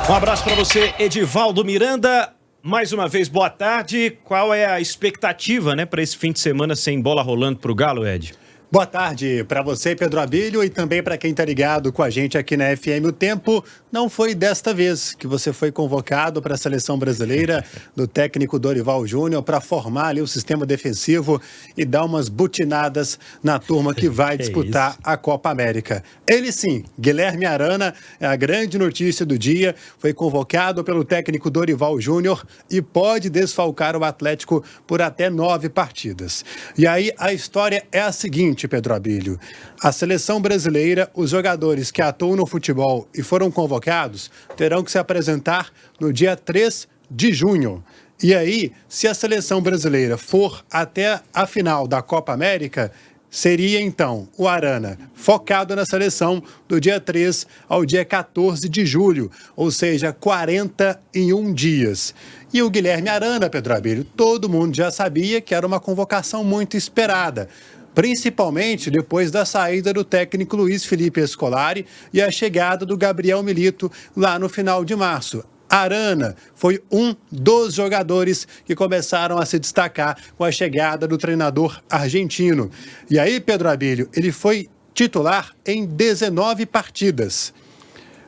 Um abraço para você, Edivaldo Miranda. Mais uma vez, boa tarde. Qual é a expectativa, para esse fim de semana sem bola rolando para o Galo, Ed? Boa tarde para você, Pedro Abílio, e também para quem está ligado com a gente aqui na FM. O tempo não foi desta vez que você foi convocado para a seleção brasileira do técnico Dorival Júnior para formar ali o sistema defensivo e dar umas butinadas na turma que vai disputar a Copa América. Ele sim, Guilherme Arana, é a grande notícia do dia, foi convocado pelo técnico Dorival Júnior e pode desfalcar o Atlético por até 9 partidas. E aí a história é a seguinte, Pedro Abílio. A seleção brasileira, os jogadores que atuam no futebol e foram convocados, terão que se apresentar no dia 3 de junho. E aí, se a seleção brasileira for até a final da Copa América, seria então o Arana focado na seleção do dia 3 ao dia 14 de julho, ou seja, 41 dias. E o Guilherme Arana, Pedro Abílio, todo mundo já sabia que era uma convocação muito esperada, principalmente depois da saída do técnico Luiz Felipe Scolari e a chegada do Gabriel Milito lá no final de março. Arana foi um dos jogadores que começaram a se destacar com a chegada do treinador argentino. E aí, Pedro Abílio, ele foi titular em 19 partidas.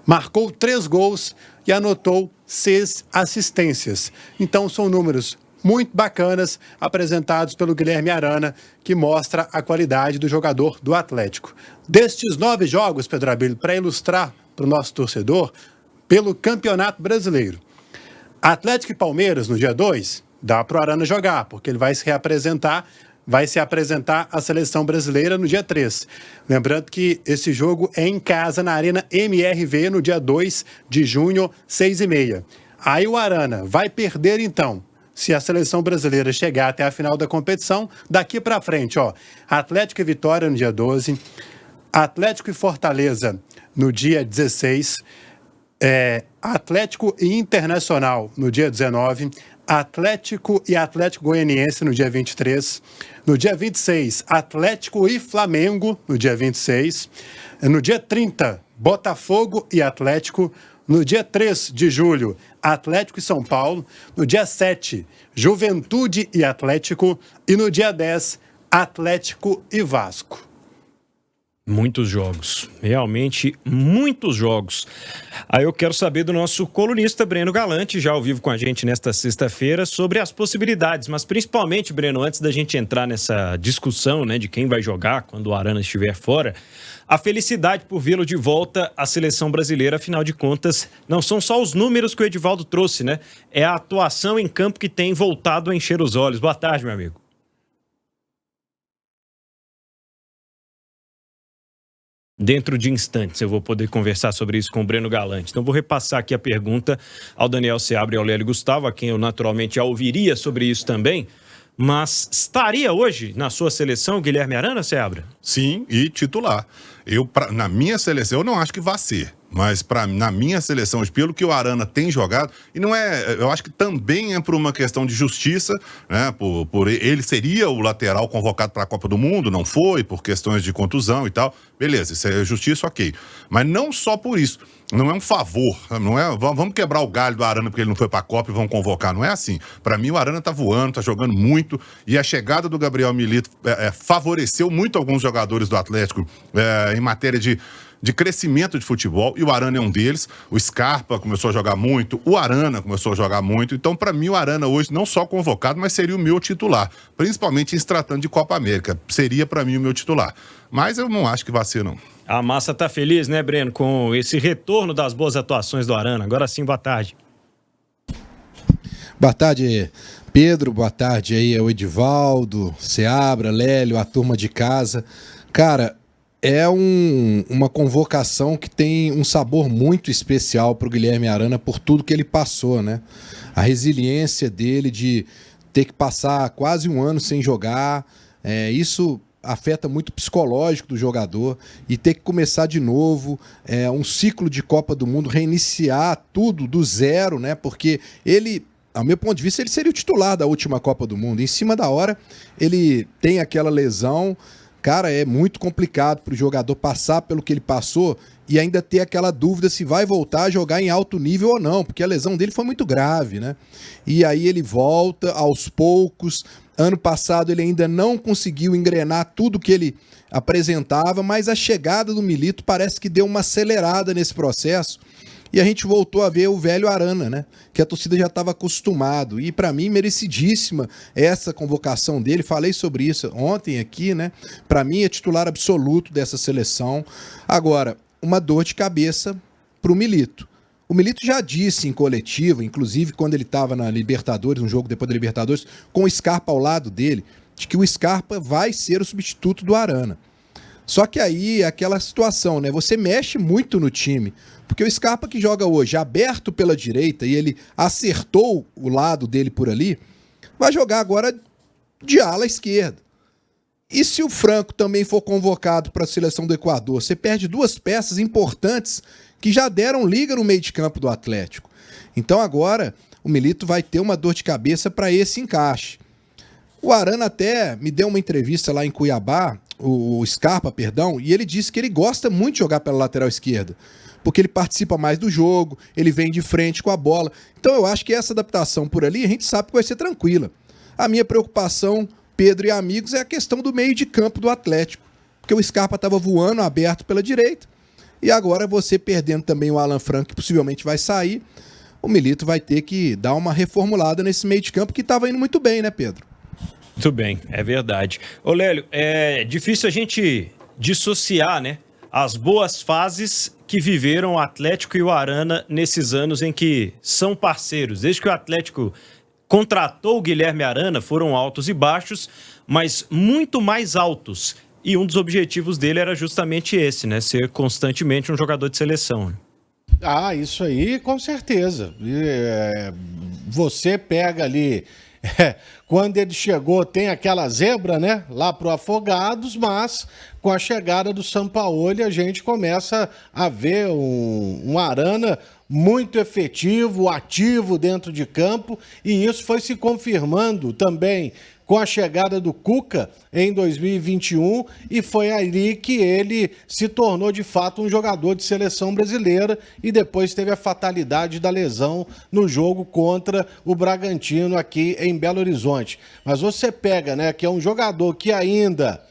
Marcou 3 gols e anotou 6 assistências. Então, são números muito bacanas apresentados pelo Guilherme Arana, que mostra a qualidade do jogador do Atlético. Destes 9 jogos, Pedro Abílio, para ilustrar para o nosso torcedor, pelo Campeonato Brasileiro. Atlético e Palmeiras, no dia 2, dá para o Arana jogar, porque ele vai se apresentar à seleção brasileira no dia 3. Lembrando que esse jogo é em casa, na Arena MRV, no dia 2 de junho, 6h30. Aí o Arana vai perder, então, se a seleção brasileira chegar até a final da competição, daqui para frente, Atlético e Vitória no dia 12, Atlético e Fortaleza no dia 16, Atlético e Internacional no dia 19, Atlético e Atlético Goianiense no dia 23, no dia 26, Atlético e Flamengo no dia 26, no dia 30, Botafogo e Atlético, no dia 3 de julho, Atlético e São Paulo, no dia 7, Juventude e Atlético e no dia 10, Atlético e Vasco. Muitos jogos, realmente muitos jogos. Aí eu quero saber do nosso colunista Breno Galante, já ao vivo com a gente nesta sexta-feira, sobre as possibilidades, mas principalmente, Breno, antes da gente entrar nessa discussão, de quem vai jogar quando o Arana estiver fora, a felicidade por vê-lo de volta à seleção brasileira. Afinal de contas, não são só os números que o Edivaldo trouxe, é a atuação em campo que tem voltado a encher os olhos. Boa tarde, meu amigo. Dentro de instantes eu vou poder conversar sobre isso com o Breno Galante. Então vou repassar aqui a pergunta ao Daniel Seabra e ao Lélio Gustavo, a quem eu naturalmente já ouviria sobre isso também. Mas estaria hoje na sua seleção o Guilherme Arana, Seabra? Sim, e titular. Na minha seleção eu não acho que vai ser. Mas na minha seleção, pelo que o Arana tem jogado, e não é, eu acho que também é por uma questão de justiça, por ele seria o lateral convocado para a Copa do Mundo, não foi, por questões de contusão e tal, beleza, isso é justiça, ok. Mas não só por isso, não é um favor, não é, vamos quebrar o galho do Arana porque ele não foi para a Copa e vamos convocar, não é assim. Para mim o Arana tá voando, tá jogando muito, e a chegada do Gabriel Milito favoreceu muito alguns jogadores do Atlético em matéria de crescimento de futebol, e o Arana é um deles. O Scarpa começou a jogar muito, o Arana começou a jogar muito. Então, para mim, o Arana hoje não só convocado, mas seria o meu titular, principalmente em se tratando de Copa América. Seria, para mim, o meu titular. Mas eu não acho que vai ser, não. A massa tá feliz, Breno, com esse retorno das boas atuações do Arana. Agora sim, boa tarde. Boa tarde, Pedro. Boa tarde aí ao Edivaldo, Seabra, Lélio, a turma de casa. Cara, é uma convocação que tem um sabor muito especial para o Guilherme Arana por tudo que ele passou, A resiliência dele de ter que passar quase um ano sem jogar, isso afeta muito o psicológico do jogador, e ter que começar de novo, um ciclo de Copa do Mundo, reiniciar tudo do zero, Porque ele, ao meu ponto de vista, ele seria o titular da última Copa do Mundo. Em cima da hora, ele tem aquela lesão. Cara, é muito complicado para o jogador passar pelo que ele passou e ainda ter aquela dúvida se vai voltar a jogar em alto nível ou não, porque a lesão dele foi muito grave, né? E aí ele volta aos poucos. Ano passado ele ainda não conseguiu engrenar tudo que ele apresentava, mas a chegada do Milito parece que deu uma acelerada nesse processo. E a gente voltou a ver o velho Arana, né? Que a torcida já estava acostumado. E para mim, merecidíssima essa convocação dele. Falei sobre isso ontem aqui, né? Para mim, é titular absoluto dessa seleção. Agora, uma dor de cabeça para o Milito. O Milito já disse em coletiva, inclusive quando ele estava na Libertadores, um jogo depois da Libertadores, com o Scarpa ao lado dele, de que o Scarpa vai ser o substituto do Arana. Só que aí é aquela situação, né? Você mexe muito no time. Porque o Scarpa que joga hoje aberto pela direita e ele acertou o lado dele por ali, vai jogar agora de ala esquerda. E se o Franco também for convocado para a seleção do Equador, você perde duas peças importantes que já deram liga no meio de campo do Atlético. Então agora o Milito vai ter uma dor de cabeça para esse encaixe. O Arana até me deu uma entrevista lá em Cuiabá, o Scarpa, perdão, e ele disse que ele gosta muito de jogar pela lateral esquerda, porque ele participa mais do jogo, ele vem de frente com a bola. Então eu acho que essa adaptação por ali a gente sabe que vai ser tranquila. A minha preocupação, Pedro e amigos, é a questão do meio de campo do Atlético, porque o Scarpa estava voando aberto pela direita, e agora você perdendo também o Alan Franco, que possivelmente vai sair, o Milito vai ter que dar uma reformulada nesse meio de campo que estava indo muito bem, né, Pedro? Muito bem, é verdade. Ô Lélio, é difícil a gente dissociar, né, as boas fases que viveram o Atlético e o Arana nesses anos em que são parceiros. Desde que o Atlético contratou o Guilherme Arana, foram altos e baixos, mas muito mais altos. E um dos objetivos dele era justamente esse, né, ser constantemente um jogador de seleção. Ah, isso aí, com certeza. Você pega ali... quando ele chegou, tem aquela zebra, né? Lá pro Afogados, mas com a chegada do Sampaoli, a gente começa a ver um Arana muito efetivo, ativo dentro de campo, e isso foi se confirmando também com a chegada do Cuca em 2021, e foi ali que ele se tornou de fato um jogador de seleção brasileira e depois teve a fatalidade da lesão no jogo contra o Bragantino aqui em Belo Horizonte. Mas você pega, né, que é um jogador que ainda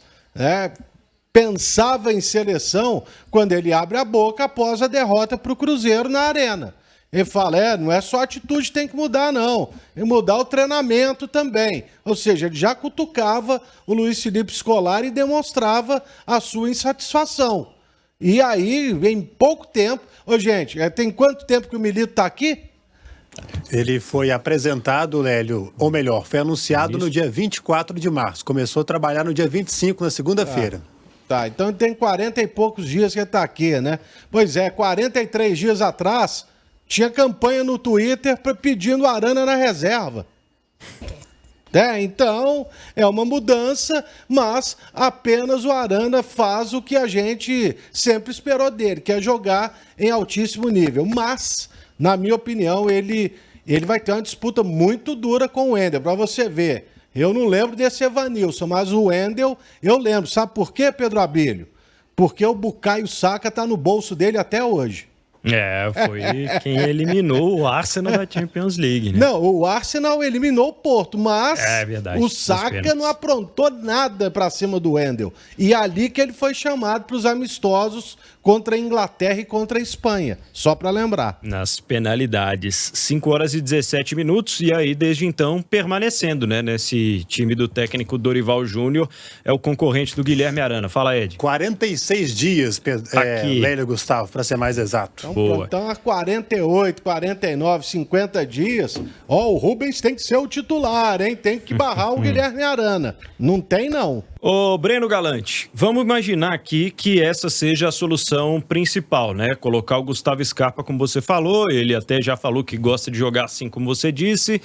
pensava em seleção quando ele abre a boca após a derrota para o Cruzeiro na Arena. Ele fala, não é só a atitude que tem que mudar, não. Tem que mudar o treinamento também. Ou seja, ele já cutucava o Luiz Felipe Scolari e demonstrava a sua insatisfação. E aí, em pouco tempo... Ô, gente, tem quanto tempo que o Milito está aqui? Ele foi apresentado, Lélio, ou melhor, foi anunciado no dia 24 de março. Começou a trabalhar no dia 25, na segunda-feira. Tá, então tem 40 e poucos dias que ele está aqui, né? Pois é, 43 dias atrás... Tinha campanha no Twitter pedindo Arana na reserva. Então, é uma mudança, mas apenas o Arana faz o que a gente sempre esperou dele, que é jogar em altíssimo nível. Mas, na minha opinião, ele vai ter uma disputa muito dura com o Wendel, para você ver. Eu não lembro desse Evanilson, mas o Wendel eu lembro. Sabe por quê, Pedro Abílio? Porque o Bukayo Saka está no bolso dele até hoje. Foi quem eliminou o Arsenal da Champions League, né? Não, o Arsenal eliminou o Porto, mas verdade, o Saka não aprontou nada pra cima do Wendel. E ali que ele foi chamado para os amistosos contra a Inglaterra e contra a Espanha, só para lembrar. Nas penalidades, 5 horas e 17 minutos, e aí desde então permanecendo, né, nesse time do técnico Dorival Júnior, é o concorrente do Guilherme Arana. Fala, Ed. 46 dias, Lélio Gustavo, para ser mais exato. Então, há 48, 49, 50 dias, o Rubens tem que ser o titular, hein? Tem que barrar o Guilherme Arana. Não tem, não. Ô, Breno Galante, vamos imaginar aqui que essa seja a solução principal, né? Colocar o Gustavo Scarpa, como você falou, ele até já falou que gosta de jogar assim como você disse,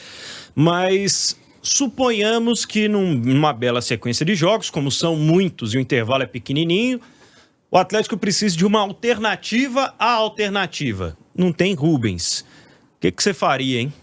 mas suponhamos que numa bela sequência de jogos, como são muitos e o intervalo é pequenininho, o Atlético precisa de uma alternativa à alternativa. Não tem Rubens. O que você faria, hein?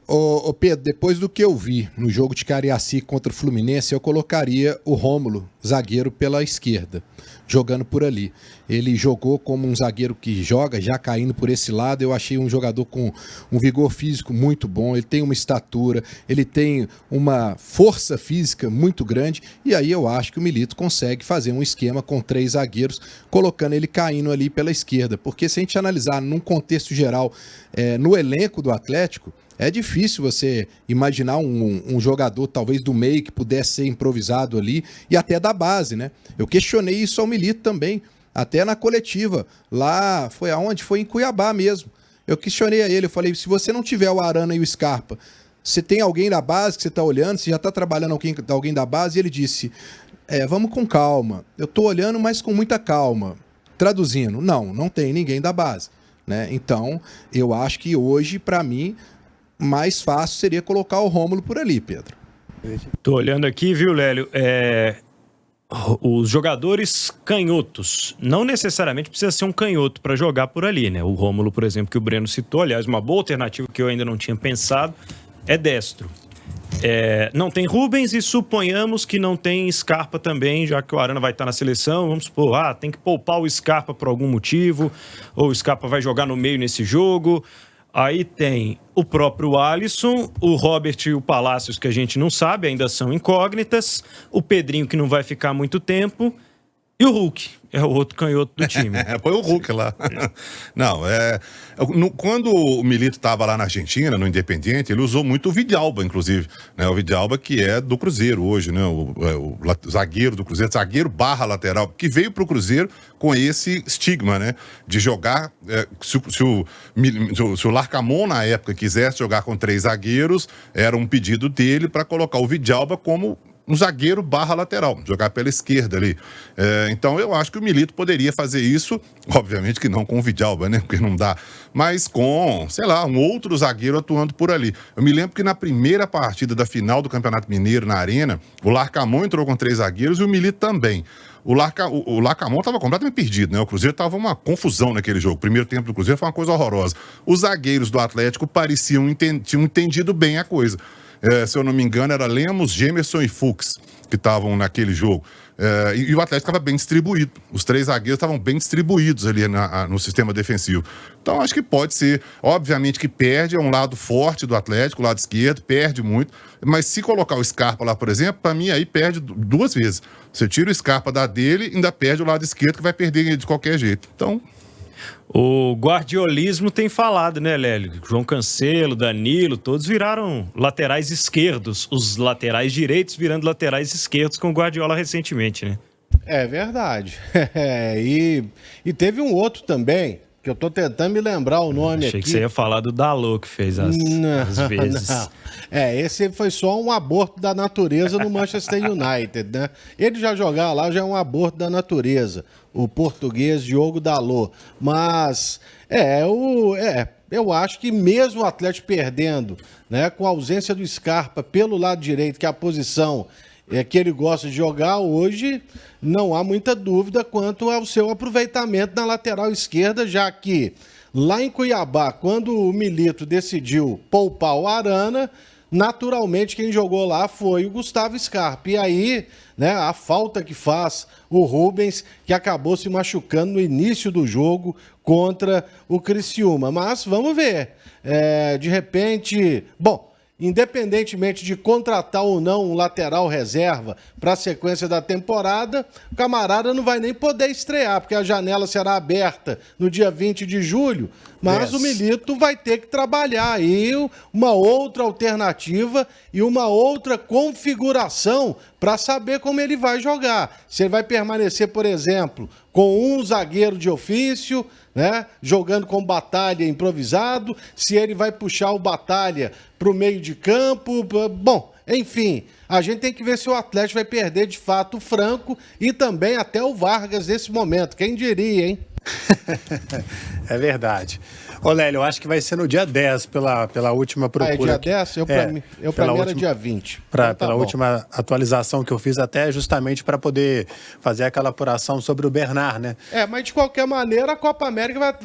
Ô Pedro, depois do que eu vi no jogo de Cariacica contra o Fluminense, eu colocaria o Rômulo, zagueiro, pela esquerda, jogando por ali. Ele jogou como um zagueiro que joga, já caindo por esse lado. Eu achei um jogador com um vigor físico muito bom, ele tem uma estatura, ele tem uma força física muito grande, e aí eu acho que o Milito consegue fazer um esquema com 3 zagueiros, colocando ele caindo ali pela esquerda, porque se a gente analisar num contexto geral, no elenco do Atlético, é difícil você imaginar um jogador, talvez do meio, que pudesse ser improvisado ali, e até da base, né? Eu questionei isso ao Milito também, até na coletiva. Lá, foi aonde? Foi em Cuiabá mesmo. Eu questionei a ele, eu falei, se você não tiver o Arana e o Scarpa, você tem alguém da base que você está olhando, você já está trabalhando alguém da base? E ele disse, vamos com calma. Eu estou olhando, mas com muita calma. Traduzindo, não tem ninguém da base, né? Então, eu acho que hoje, para mim, mais fácil seria colocar o Rômulo por ali, Pedro. Tô olhando aqui, viu, Lélio? Os jogadores canhotos, não necessariamente precisa ser um canhoto para jogar por ali, né? O Rômulo, por exemplo, que o Breno citou, aliás, uma boa alternativa que eu ainda não tinha pensado, é destro. Não tem Rubens e suponhamos que não tem Scarpa também, já que o Arana vai estar na seleção. Vamos supor, tem que poupar o Scarpa por algum motivo, ou o Scarpa vai jogar no meio nesse jogo. Aí tem o próprio Alisson, o Robert e o Palácios, que a gente não sabe, ainda são incógnitas, o Pedrinho, que não vai ficar muito tempo, e o Hulk, é o outro canhoto do time. Põe o Hulk lá. Não, quando o Milito estava lá na Argentina, no Independiente, ele usou muito o Vidalba, inclusive, né? O Vidalba, que é do Cruzeiro hoje, né? O zagueiro do Cruzeiro, zagueiro barra lateral, que veio para o Cruzeiro com esse estigma, né? De jogar, se o Larcamón, na época, quisesse jogar com 3 zagueiros, era um pedido dele para colocar o Vidalba como um zagueiro barra lateral, jogar pela esquerda ali. Então eu acho que o Milito poderia fazer isso, obviamente que não com o Vidalba, né? Porque não dá, mas com, sei lá, um outro zagueiro atuando por ali. Eu me lembro que na primeira partida da final do Campeonato Mineiro na Arena, o Larcamón entrou com 3 zagueiros e o Milito também. O Larcamón estava completamente perdido, né? O Cruzeiro estava uma confusão naquele jogo. O primeiro tempo do Cruzeiro foi uma coisa horrorosa. Os zagueiros do Atlético tinham entendido bem a coisa. Se eu não me engano, era Lemos, Gemerson e Fux que estavam naquele jogo. E o Atlético estava bem distribuído. Os 3 zagueiros estavam bem distribuídos ali no sistema defensivo. Então, acho que pode ser. Obviamente que perde, é um lado forte do Atlético, o lado esquerdo, perde muito. Mas se colocar o Scarpa lá, por exemplo, para mim aí perde 2 vezes. Você tira o Scarpa da dele, ainda perde o lado esquerdo, que vai perder de qualquer jeito. Então... O guardiolismo tem falado, né, Lélio? João Cancelo, Danilo, todos viraram laterais esquerdos. Os laterais direitos virando laterais esquerdos com o Guardiola recentemente, né? É verdade. E teve um outro também, que eu tô tentando me lembrar o nome aqui. Achei que você ia falar do Dalot, que fez as vezes. Não. Esse foi só um aborto da natureza no Manchester United, né? Ele já jogar lá já é um aborto da natureza, o português Diogo Dalot. Mas, eu acho que mesmo o Atlético perdendo, né, com a ausência do Scarpa pelo lado direito, que é a posição que ele gosta de jogar hoje, não há muita dúvida quanto ao seu aproveitamento na lateral esquerda, já que lá em Cuiabá, quando o Milito decidiu poupar o Arana, naturalmente quem jogou lá foi o Gustavo Scarpa. E aí, né, a falta que faz o Rubens, que acabou se machucando no início do jogo contra o Criciúma. Mas vamos ver. De repente, independentemente de contratar ou não um lateral reserva para a sequência da temporada, o camarada não vai nem poder estrear, porque a janela será aberta no dia 20 de julho, mas o Milito vai ter que trabalhar aí uma outra alternativa e uma outra configuração para saber como ele vai jogar. Se ele vai permanecer, por exemplo, com um zagueiro de ofício, né, jogando com Batalha improvisado, se ele vai puxar o Batalha para o meio de campo. Bom, enfim, a gente tem que ver se o Atlético vai perder de fato o Franco e também até o Vargas nesse momento. Quem diria, hein? É verdade. Ô, Lélio, eu acho que vai ser no dia 10 pela última procura. É dia 10? Pra mim era dia 20. Pela última atualização que eu fiz, até justamente para poder fazer aquela apuração sobre o Bernard, né? Mas de qualquer maneira, a Copa América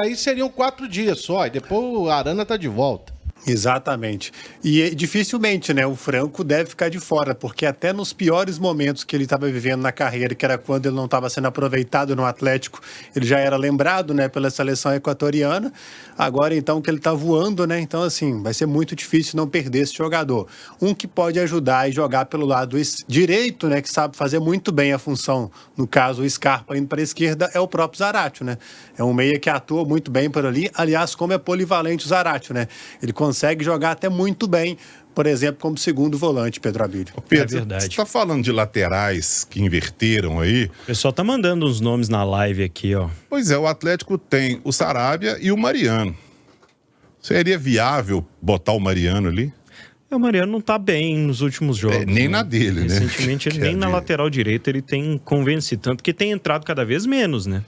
aí seriam 4 dias só, e depois o Arana tá de volta. Exatamente. E dificilmente, né, o Franco deve ficar de fora, porque até nos piores momentos que ele estava vivendo na carreira, que era quando ele não estava sendo aproveitado no Atlético, ele já era lembrado, né, pela seleção equatoriana. Agora, então, que ele está voando, né, então, assim, vai ser muito difícil não perder esse jogador. Um que pode ajudar e jogar pelo lado direito, né, que sabe fazer muito bem a função, no caso, o Scarpa indo para a esquerda, é o próprio Zaratio, né? É um meia que atua muito bem por ali. Aliás, como é polivalente o Zaratio, né? Ele consegue jogar até muito bem, por exemplo, como segundo volante, Pedro Abílio. Pedro, É verdade. você está falando de laterais que inverteram aí? O pessoal tá mandando uns nomes na live aqui, ó. Pois é, o Atlético tem o Sarabia e o Mariano. Seria viável botar o Mariano ali? O Mariano não tá bem nos últimos jogos. Nem na dele, né? Recentemente, ele nem na lateral direita ele tem convencido, tanto que tem entrado cada vez menos, né?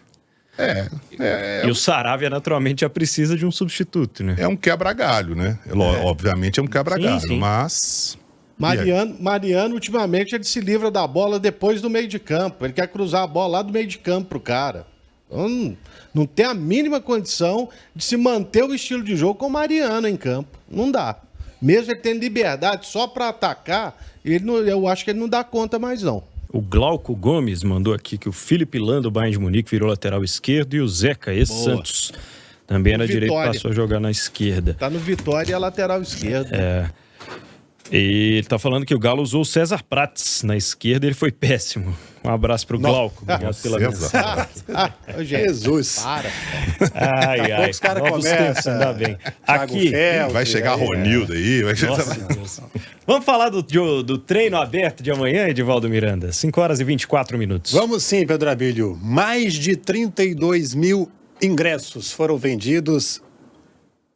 E o Saravia, naturalmente, já precisa de um substituto, né? É um quebra-galho, né? Obviamente é um quebrgalho, Sim, sim. mas... Mariano, ultimamente, ele se livra da bola depois do meio de campo. Ele quer cruzar a bola lá do meio de campo pro cara. Então, não tem a mínima condição de se manter o estilo de jogo com o Mariano em campo. Não dá. Mesmo ele tendo liberdade só para atacar, eu acho que ele não dá conta mais, não. O Glauco Gomes mandou aqui que o Felipe Lan do Bayern de Munique virou lateral esquerdo e o Zeca, ex-Santos, também era direito, passou a jogar na esquerda. Tá no Vitória e a lateral esquerda. E ele tá falando que o Galo usou o César Prates na esquerda e ele foi péssimo. Um abraço pro Glauco. Obrigado pela mensagem. Jesus. Para. Ai. Os caras Novos tempos, começam. ainda bem. Aqui, Vai chegar Ronildo aí, vai chegar... Nossa, Deus. Vamos falar do treino aberto de amanhã, Edivaldo Miranda? 5 horas e 24 minutos. Vamos sim, Pedro Abílio. Mais de 32 mil ingressos foram vendidos.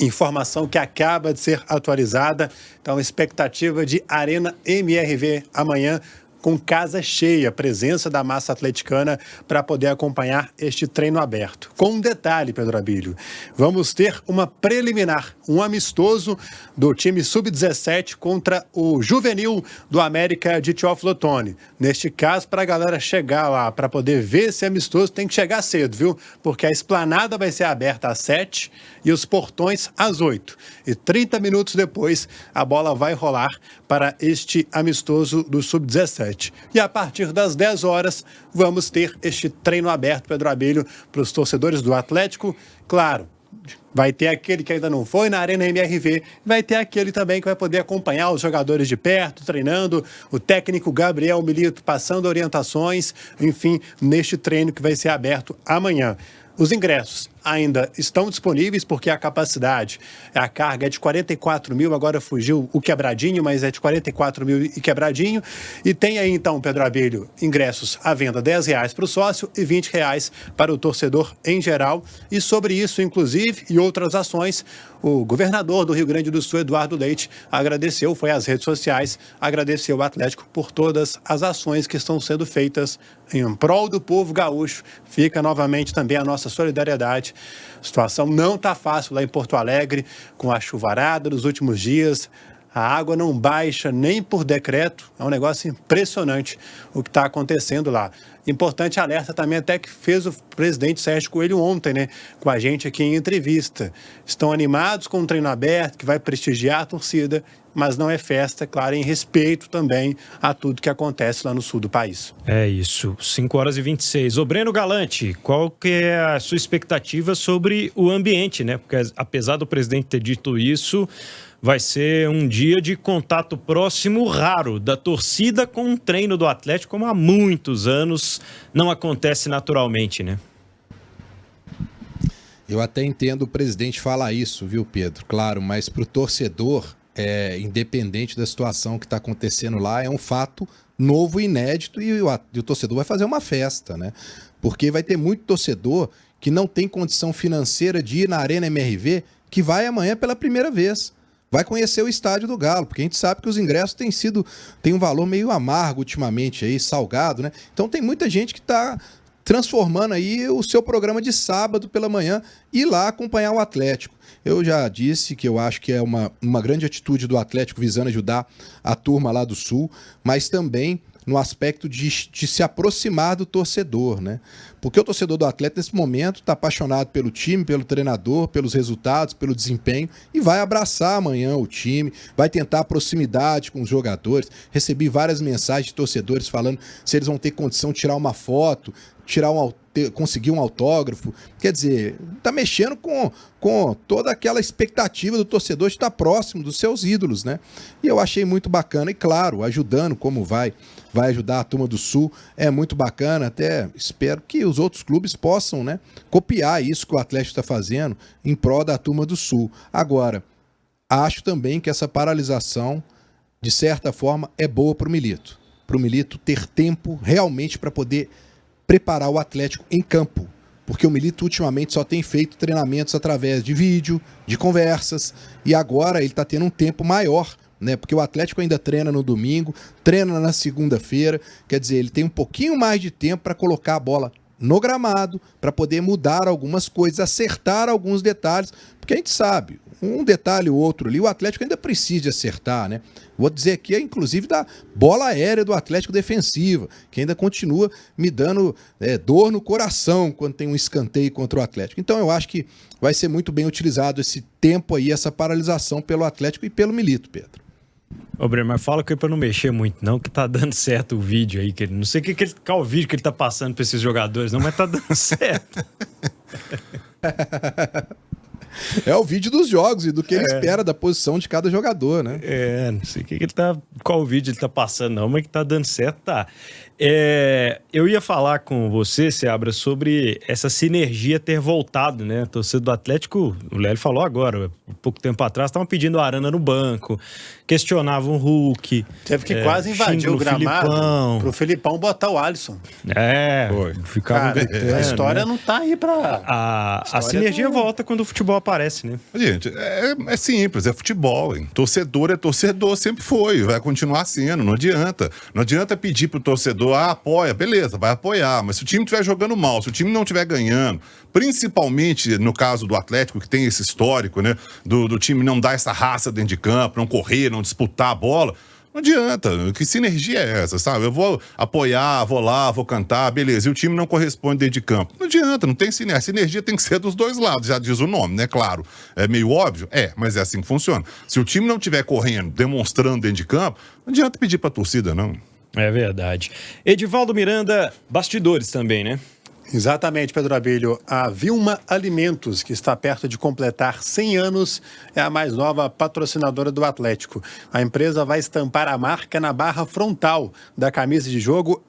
Informação que acaba de ser atualizada. Então, expectativa de Arena MRV amanhã com casa cheia, presença da massa atleticana para poder acompanhar este treino aberto. Com um detalhe, Pedro Abílio, vamos ter uma preliminar, um amistoso do time Sub-17 contra o juvenil do América de Teófilo Otoni. Neste caso, para a galera chegar lá, para poder ver esse amistoso, tem que chegar cedo, viu? Porque a esplanada vai ser aberta às 7 e os portões às 8. E 30 minutos depois, a bola vai rolar para este amistoso do Sub-17. E a partir das 10 horas, vamos ter este treino aberto, Pedro Abílio, para os torcedores do Atlético. Claro, vai ter aquele que ainda não foi na Arena MRV, vai ter aquele também que vai poder acompanhar os jogadores de perto, treinando, o técnico Gabriel Milito passando orientações, enfim, neste treino que vai ser aberto amanhã. Os ingressos ainda estão disponíveis porque a capacidade, a carga é de 44 mil, agora fugiu o quebradinho, mas é de 44 mil e quebradinho. E tem aí então, Pedro Abílio, ingressos à venda R$10 para o sócio e R$20 para o torcedor em geral. E sobre isso, inclusive, e outras ações, o governador do Rio Grande do Sul, Eduardo Leite, agradeceu, foi às redes sociais, agradeceu o Atlético por todas as ações que estão sendo feitas em prol do povo gaúcho. Fica novamente também a nossa solidariedade. A situação não está fácil lá em Porto Alegre, com a chuvarada dos últimos dias. A água não baixa nem por decreto. É um negócio impressionante o que está acontecendo lá. Importante alerta também até que fez o presidente Sérgio Coelho ontem, né, com a gente aqui em entrevista. Estão animados com o treino aberto, que vai prestigiar a torcida, mas não é festa, claro, em respeito também a tudo que acontece lá no sul do país. É isso, 5 horas e 26. Ô Breno Galante, qual que é a sua expectativa sobre o ambiente, né? Porque apesar do presidente ter dito isso, vai ser um dia de contato próximo raro da torcida com um treino do Atlético, como há muitos anos não acontece naturalmente, né? Eu até entendo o presidente falar isso, viu, Pedro? Claro, mas para o torcedor, independente da situação que está acontecendo lá, é um fato novo e inédito e o torcedor vai fazer uma festa, né? Porque vai ter muito torcedor que não tem condição financeira de ir na Arena MRV, que vai amanhã pela primeira vez. Vai conhecer o estádio do Galo, porque a gente sabe que os ingressos têm um valor meio amargo ultimamente, aí, salgado, né? Então tem muita gente que está transformando aí o seu programa de sábado pela manhã e ir lá acompanhar o Atlético. Eu já disse que eu acho que é uma grande atitude do Atlético visando ajudar a turma lá do Sul, mas também no aspecto de se aproximar do torcedor, né? Porque o torcedor do Atlético, nesse momento, está apaixonado pelo time, pelo treinador, pelos resultados, pelo desempenho, e vai abraçar amanhã o time, vai tentar proximidade com os jogadores. Recebi várias mensagens de torcedores falando se eles vão ter condição de tirar uma foto, conseguir um autógrafo. Quer dizer, está mexendo com toda aquela expectativa do torcedor de estar próximo dos seus ídolos, né? E eu achei muito bacana, e claro, ajudando como vai ajudar a turma do Sul, é muito bacana. Até espero que os outros clubes possam, né, copiar isso que o Atlético está fazendo em prol da turma do Sul. Agora, acho também que essa paralisação, de certa forma, é boa para o Milito ter tempo realmente para poder preparar o Atlético em campo, porque o Milito ultimamente só tem feito treinamentos através de vídeo, de conversas, e agora ele está tendo um tempo maior, né? Porque o Atlético ainda treina no domingo, treina na segunda-feira, quer dizer, ele tem um pouquinho mais de tempo para colocar a bola no gramado, para poder mudar algumas coisas, acertar alguns detalhes, porque a gente sabe, um detalhe ou outro ali, o Atlético ainda precisa de acertar, né? Vou dizer aqui, inclusive, da bola aérea do Atlético defensiva, que ainda continua me dando dor no coração quando tem um escanteio contra o Atlético. Então eu acho que vai ser muito bem utilizado esse tempo aí, essa paralisação pelo Atlético e pelo Milito, Pedro. Ô, Breno, mas fala que é pra não mexer muito, não, que tá dando certo o vídeo aí. Não sei qual o vídeo que ele tá passando pra esses jogadores, não, mas tá dando certo. É o vídeo dos jogos e do que ele espera da posição de cada jogador, né? Não sei qual vídeo ele tá passando, não, mas que tá dando certo, tá. Eu ia falar com você, Seabra, sobre essa sinergia ter voltado, né? A torcida do Atlético, o Lélio falou agora, pouco tempo atrás, estavam pedindo a Arana no banco, questionavam o Hulk. Teve que quase invadir o gramado pro Felipão botar o Alisson. Ficava gritando, a história, né? Não tá aí pra... A sinergia volta quando o futebol aparece, né? Gente, é simples, é futebol, hein? Torcedor é torcedor, sempre foi, vai continuar sendo, não adianta. Não adianta pedir pro torcedor, apoia, beleza, vai apoiar, mas se o time estiver jogando mal, se o time não estiver ganhando, principalmente no caso do Atlético, que tem esse histórico, né, do time não dar essa raça dentro de campo, não correr, não disputar a bola, não adianta. Que sinergia é essa, sabe? Eu vou apoiar, vou lá, vou cantar, beleza, e o time não corresponde dentro de campo. Não adianta, não tem sinergia. A sinergia tem que ser dos dois lados, já diz o nome, né? Claro, é meio óbvio, mas é assim que funciona. Se o time não estiver correndo, demonstrando dentro de campo, não adianta pedir pra torcida, não. É verdade. Edivaldo Miranda, bastidores também, né? Exatamente, Pedro Abílio. A Vilma Alimentos, que está perto de completar 100 anos, é a mais nova patrocinadora do Atlético. A empresa vai estampar a marca na barra frontal da camisa de jogo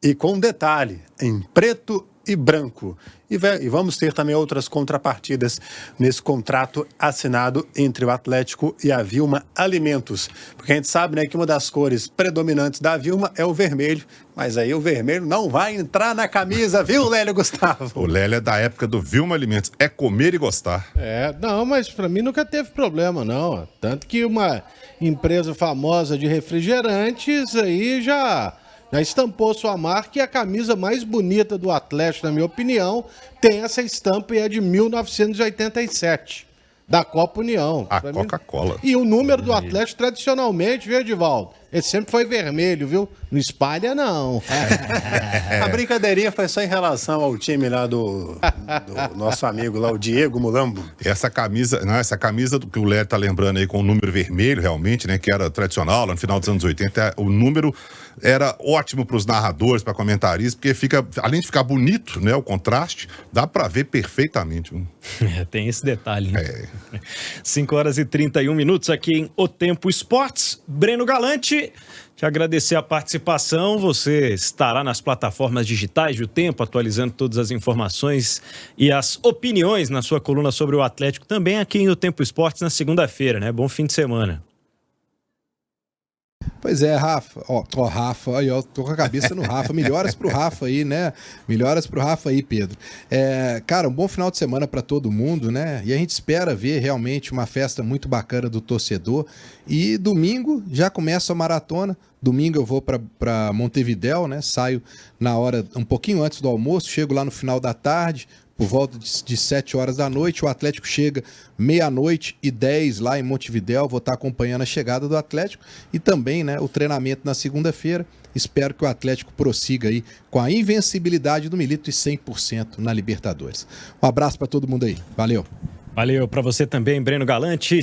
e com detalhe, em preto e branco. E vamos ter também outras contrapartidas nesse contrato assinado entre o Atlético e a Vilma Alimentos. Porque a gente sabe, né, que uma das cores predominantes da Vilma é o vermelho, mas aí o vermelho não vai entrar na camisa, viu, Lélio Gustavo? O Lélio é da época do Vilma Alimentos, é comer e gostar. Não, mas pra mim nunca teve problema, não. Tanto que uma empresa famosa de refrigerantes aí já estampou sua marca, e a camisa mais bonita do Atlético, na minha opinião, tem essa estampa e é de 1987, da Copa União. A Coca-Cola. E o número do Atlético, tradicionalmente, viu, Edivaldo? Ele sempre foi vermelho, viu? Não espalha, não. A brincadeirinha foi só em relação ao time lá do nosso amigo lá, o Diego Mulambo. Essa camisa que o Lélio tá lembrando aí com o número vermelho, realmente, né, que era tradicional lá no final dos anos 80, o número era ótimo para os narradores, para comentaristas, porque fica, além de ficar bonito, né, o contraste, dá para ver perfeitamente. Tem esse detalhe, né? 5 horas e 31 minutos aqui em O Tempo Esportes. Breno Galante, te agradecer a participação. Você estará nas plataformas digitais de O Tempo, atualizando todas as informações e as opiniões na sua coluna sobre o Atlético, também aqui em O Tempo Esportes na segunda-feira, né? Bom fim de semana. Pois é, Rafa. Rafa, aí, tô com a cabeça no Rafa. Melhoras pro Rafa aí, né? Melhoras pro Rafa aí, Pedro. Cara, um bom final de semana para todo mundo, né? E a gente espera ver realmente uma festa muito bacana do torcedor. E domingo já começa a maratona. Domingo eu vou para Montevidéu, né? Saio na hora, um pouquinho antes do almoço, chego lá no final da tarde, por volta de 7 horas da noite. O Atlético chega 00:10 lá em Montevidéu. Vou estar acompanhando a chegada do Atlético e também, né, o treinamento na segunda-feira. Espero que o Atlético prossiga aí com a invencibilidade do Milito e 100% na Libertadores. Um abraço para todo mundo aí. Valeu. Valeu para você também, Breno Galante.